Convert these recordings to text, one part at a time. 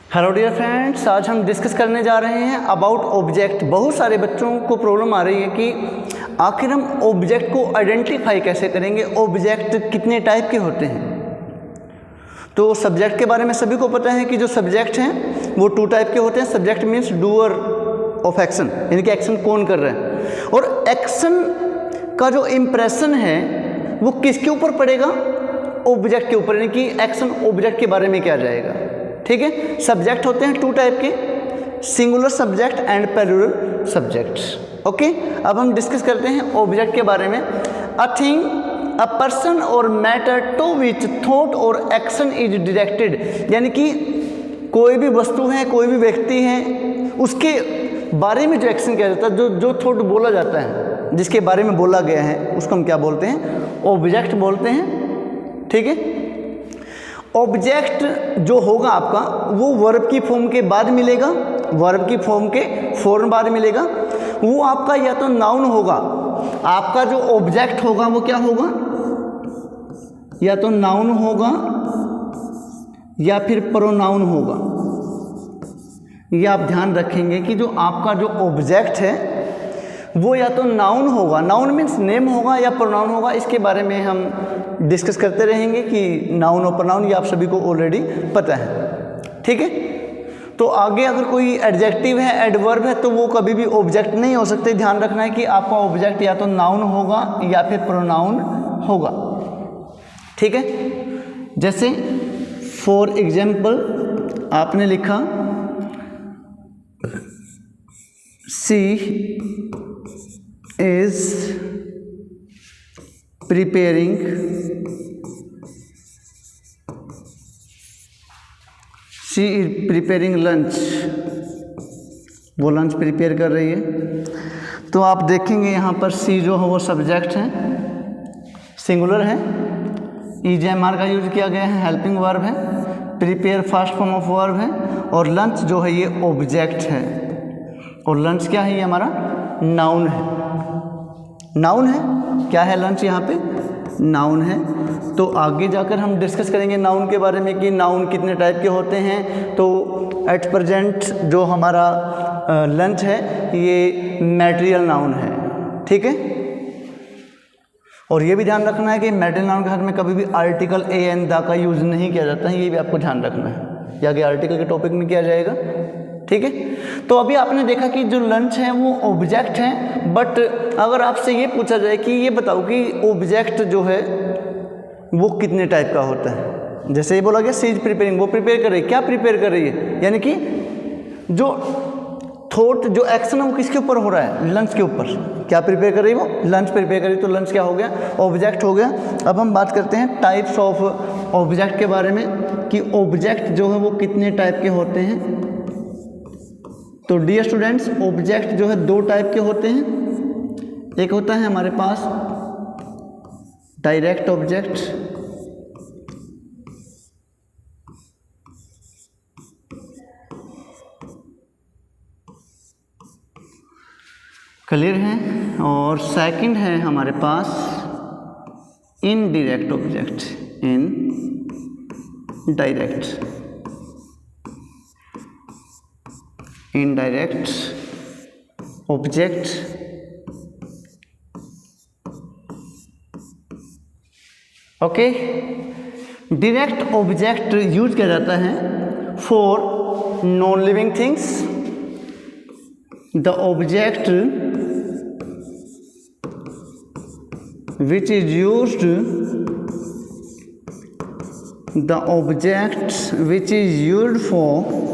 Hello dear friends, आज हम discuss करने जा रहे हैं अबाउट ऑब्जेक्ट। बहुत सारे बच्चों को प्रॉब्लम आ रही है कि आखिर हम ऑब्जेक्ट को आइडेंटिफाई कैसे करेंगे, ऑब्जेक्ट कितने टाइप के होते हैं। तो सब्जेक्ट के बारे में सभी को पता है कि जो सब्जेक्ट हैं वो टू टाइप के होते हैं। Subject means doer of action, यानी कि एक्शन कौन कर रहा है, और एक्शन का जो इम्प्रेशन है वो किसके ऊपर पड़ेगा, ऑब्जेक्ट के ऊपर, यानी कि एक्शन ऑब्जेक्ट के बारे में क्या जाएगा। ठीक है, सब्जेक्ट होते हैं टू टाइप के, singular subject and plural subject. Okay, अब हम डिस्कस करते हैं ऑब्जेक्ट के बारे में। अ थिंग, अ पर्सन और मैटर टू विच थॉट और एक्शन इज डायरेक्टेड, यानी कि कोई भी वस्तु है, कोई भी व्यक्ति है, उसके बारे में जो एक्शन किया जाता है, जो थॉट बोला जाता है, जिसके बारे में बोला गया है, उसको हम क्या बोलते हैं, ऑब्जेक्ट बोलते हैं। ठीक है, ऑब्जेक्ट जो होगा आपका वो वर्ब की फॉर्म के बाद मिलेगा, वर्ब की फॉर्म के फौरन बाद मिलेगा। वो आपका या तो नाउन होगा, आपका जो ऑब्जेक्ट होगा वो क्या होगा, या तो नाउन होगा या फिर प्रोनाउन होगा। ये आप ध्यान रखेंगे कि जो आपका जो ऑब्जेक्ट है वो या तो नाउन होगा, नाउन मीन्स नेम होगा, या प्रोनाउन होगा। इसके बारे में हम डिस्कस करते रहेंगे कि नाउन और प्रोनाउन, ये आप सभी को ऑलरेडी पता है। ठीक है, तो आगे अगर कोई एडजेक्टिव है, एडवर्ब है, तो वो कभी भी ऑब्जेक्ट नहीं हो सकते। ध्यान रखना है कि आपका ऑब्जेक्ट या तो नाउन होगा या फिर प्रोनाउन होगा। ठीक है, जैसे फॉर एग्जाम्पल आपने लिखा सी is preparing lunch, वो लंच प्रिपेयर कर रही है। तो आप देखेंगे यहाँ पर सी जो है वो सब्जेक्ट है, सिंगुलर है, EJMR का यूज किया गया है, हेल्पिंग वर्ब है, prepare first form of verb है, और लंच जो है ये ऑब्जेक्ट है। और लंच क्या है, ये हमारा नाउन है, नाउन है। क्या है लंच, यहाँ पे नाउन है। तो आगे जाकर हम डिस्कस करेंगे नाउन के बारे में कि नाउन कितने टाइप के होते हैं। तो एट प्रेजेंट जो हमारा लंच है ये मैटेरियल नाउन है। ठीक है, और ये भी ध्यान रखना है कि मैटेरियल नाउन के साथ में कभी भी आर्टिकल ए एंड द का यूज़ नहीं किया जाता है, ये भी आपको ध्यान रखना है, ये आगे आर्टिकल के टॉपिक में किया जाएगा। ठीक है, तो अभी आपने देखा कि जो लंच है वो ऑब्जेक्ट है। बट अगर आपसे ये पूछा जाए कि ये बताओ कि ऑब्जेक्ट जो है वो कितने टाइप का होता है, जैसे ये बोला गया सी इज प्रिपेयरिंग, वो प्रिपेयर कर रही है। क्या प्रिपेयर कर रही है, यानी कि जो थॉट, जो एक्शन है वो किसके ऊपर हो रहा है, लंच के ऊपर। क्या प्रिपेयर कर रही है, वो लंच प्रिपेयर कर रही है। तो लंच क्या हो गया, ऑब्जेक्ट हो गया। अब हम बात करते हैं टाइप्स ऑफ ऑब्जेक्ट के बारे में कि ऑब्जेक्ट जो है वो कितने टाइप के होते हैं। तो डियर स्टूडेंट्स, ऑब्जेक्ट जो है दो टाइप के होते हैं। एक होता है हमारे पास डायरेक्ट ऑब्जेक्ट, क्लियर है, और सेकंड है हमारे पास indirect object, indirect object. Okay, direct object use किया जाता है for non living things. The object which is used, the object which is used for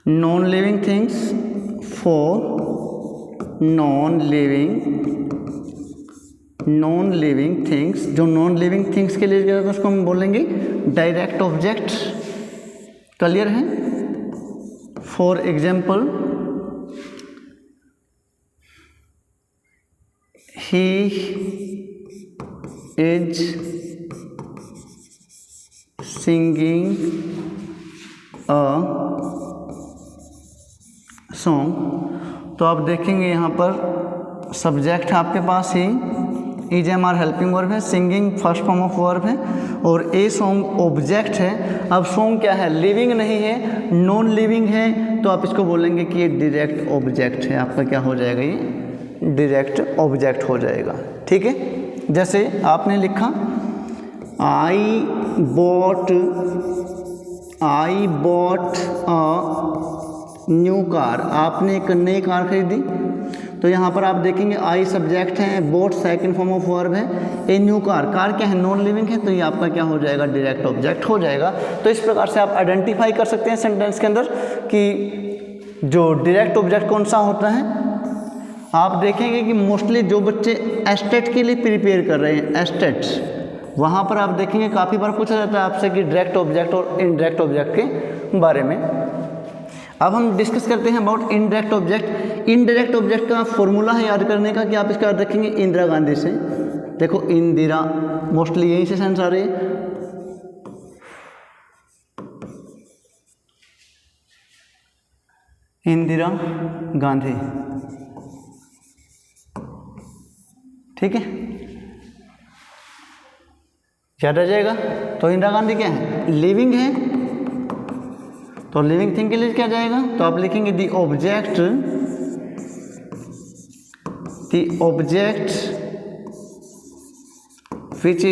non living things, for non living things, जो non living things के लिए जाता है उसको हम बोलेंगे डायरेक्ट ऑब्जेक्ट। क्लियर है, for example he is singing a song. तो आप देखेंगे यहाँ पर सब्जेक्ट है आपके पास ही, इज हमारा हेल्पिंग वर्ब है, singing first form of verb है, और ए सॉन्ग ऑब्जेक्ट है। अब सॉन्ग क्या है, लिविंग नहीं है, नॉन लिविंग है, तो आप इसको बोलेंगे कि ये डायरेक्ट ऑब्जेक्ट है। आपका क्या हो जाएगा, ये डायरेक्ट ऑब्जेक्ट हो जाएगा। ठीक है, जैसे आपने लिखा I bought a new car, आपने एक नई कार खरीदी। तो यहाँ पर आप देखेंगे आई सब्जेक्ट है, boat second form of verb है, ए न्यू कार, कार क्या है, नॉन लिविंग है, तो ये आपका क्या हो जाएगा, डायरेक्ट ऑब्जेक्ट हो जाएगा। तो इस प्रकार से आप आइडेंटिफाई कर सकते हैं सेंटेंस के अंदर कि जो डायरेक्ट ऑब्जेक्ट कौन सा होता है। आप देखेंगे कि मोस्टली जो बच्चे एस्टेट के लिए प्रिपेयर कर रहे हैं, एस्टेट्स, वहाँ पर आप देखेंगे काफ़ी बार पूछा जाता है आपसे कि डायरेक्ट ऑब्जेक्ट और इनडायरेक्ट ऑब्जेक्ट के बारे में। अब हम डिस्कस करते हैं about indirect object. Indirect object का फॉर्मूला है याद करने का कि आप इसका याद रखेंगे इंदिरा गांधी से। देखो इंदिरा, मोस्टली यहीं से सेंस आ रही है। इंदिरा गांधी, ठीक है, याद आ जाएगा। तो इंदिरा गांधी क्या है, लिविंग है, तो लिविंग थिंग के लिए क्या जाएगा, तो आप लिखेंगे the object which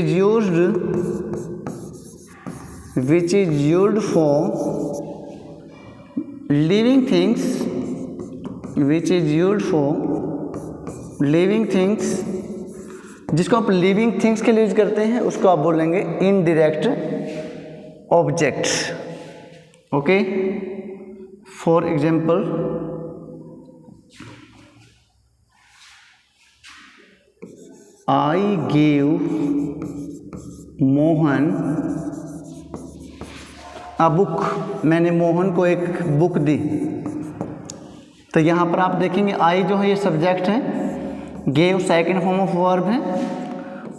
is used for living things, which is used for living things, जिसको आप लिविंग थिंग्स के लिए यूज करते हैं उसको आप बोलेंगे indirect object. Okay, for example I give Mohan a book, मैंने मोहन को एक बुक दी। तो यहाँ पर आप देखेंगे आई जो है ये सब्जेक्ट है, gave second form of verb है,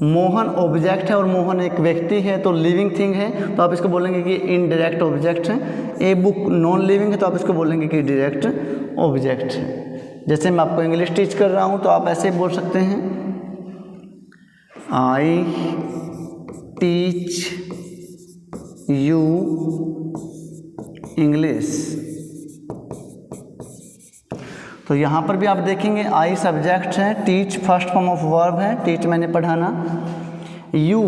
मोहन ऑब्जेक्ट है और मोहन एक व्यक्ति है, तो लिविंग थिंग है, तो आप इसको बोलेंगे कि इनडायरेक्ट ऑब्जेक्ट है। ए बुक नॉन लिविंग है, तो आप इसको बोलेंगे कि डायरेक्ट ऑब्जेक्ट है। जैसे मैं आपको इंग्लिश टीच कर रहा हूँ तो आप ऐसे बोल सकते हैं, आई टीच यू इंग्लिश। तो यहाँ पर भी आप देखेंगे आई सब्जेक्ट है, teach first form of verb है, टीच मैंने पढ़ाना, यू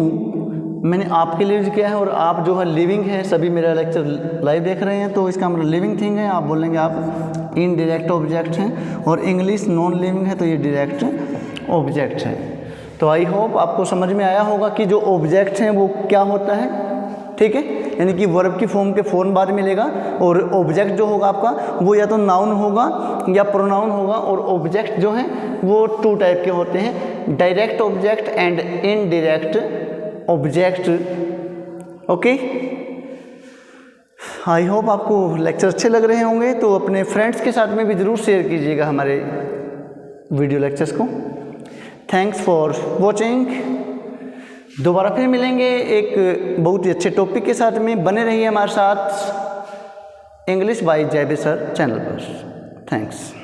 मैंने आपके लिए यूज किया है, और आप जो है लिविंग है, सभी मेरा लेक्चर लाइव देख रहे हैं तो इसका मतलब लिविंग थिंग है, आप बोलेंगे आप इनडायरेक्ट ऑब्जेक्ट हैं, और इंग्लिश नॉन लिविंग है तो ये डायरेक्ट ऑब्जेक्ट है। तो आई होप आपको समझ में आया होगा कि जो ऑब्जेक्ट हैं वो क्या होता है। ठीक है, यानी कि वर्ब की फॉर्म के फ़ौरन बाद मिलेगा, और ऑब्जेक्ट जो होगा आपका वो या तो नाउन होगा या प्रोनाउन होगा, और ऑब्जेक्ट जो है वो टू टाइप के होते हैं, direct object and indirect object. Okay, I hope आपको लेक्चर अच्छे लग रहे होंगे, तो अपने फ्रेंड्स के साथ में भी ज़रूर शेयर कीजिएगा हमारे वीडियो लेक्चर्स को। Thanks for watching. दोबारा फिर मिलेंगे एक बहुत ही अच्छे टॉपिक के साथ में, बने रहिए हमारे साथ इंग्लिश बाय जयबे सर चैनल पर। थैंक्स।